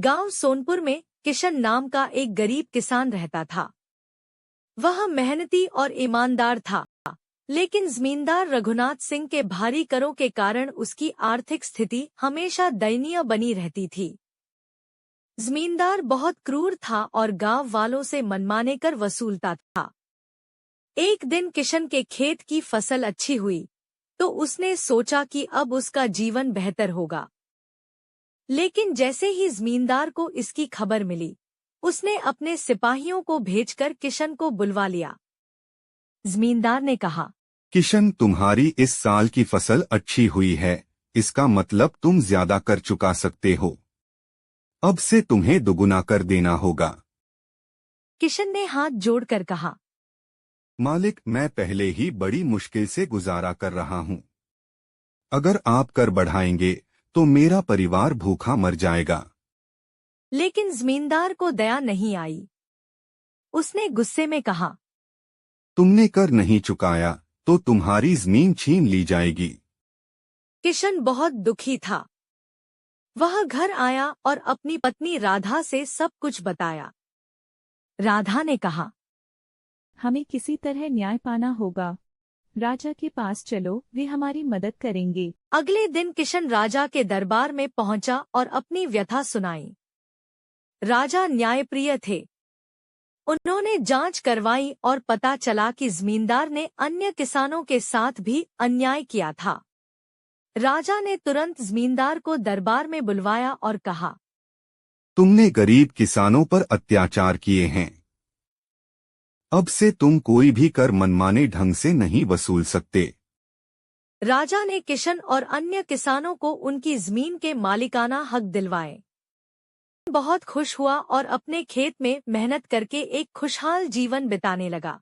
गांव सोनपुर में किशन नाम का एक गरीब किसान रहता था। वह मेहनती और ईमानदार था, लेकिन जमींदार रघुनाथ सिंह के भारी करों के कारण उसकी आर्थिक स्थिति हमेशा दयनीय बनी रहती थी। जमींदार बहुत क्रूर था और गांव वालों से मनमाने कर वसूलता था। एक दिन किशन के खेत की फसल अच्छी हुई, तो उसने सोचा कि अब उसका जीवन बेहतर होगा। लेकिन जैसे ही जमींदार को इसकी खबर मिली, उसने अपने सिपाहियों को भेजकर किशन को बुलवा लिया। जमींदार ने कहा, किशन, तुम्हारी इस साल की फसल अच्छी हुई है, इसका मतलब तुम ज्यादा कर चुका सकते हो। अब से तुम्हें दुगुना कर देना होगा। किशन ने हाथ जोड़कर कहा, मालिक, मैं पहले ही बड़ी मुश्किल से गुजारा कर रहा हूँ। अगर आप कर बढ़ाएंगे तो मेरा परिवार भूखा मर जाएगा। लेकिन जमींदार को दया नहीं आई। उसने गुस्से में कहा, तुमने कर नहीं चुकाया तो तुम्हारी जमीन छीन ली जाएगी। किशन बहुत दुखी था। वह घर आया और अपनी पत्नी राधा से सब कुछ बताया। राधा ने कहा, हमें किसी तरह न्याय पाना होगा। राजा के पास चलो, वे हमारी मदद करेंगे। अगले दिन किशन राजा के दरबार में पहुंचा और अपनी व्यथा सुनाई। राजा न्यायप्रिय थे। उन्होंने जांच करवाई और पता चला कि जमींदार ने अन्य किसानों के साथ भी अन्याय किया था। राजा ने तुरंत जमींदार को दरबार में बुलवाया और कहा, तुमने गरीब किसानों पर अत्याचार किए हैं। अब से तुम कोई भी कर मनमाने ढंग से नहीं वसूल सकते। राजा ने किशन और अन्य किसानों को उनकी जमीन के मालिकाना हक दिलवाए। बहुत खुश हुआ और अपने खेत में मेहनत करके एक खुशहाल जीवन बिताने लगा।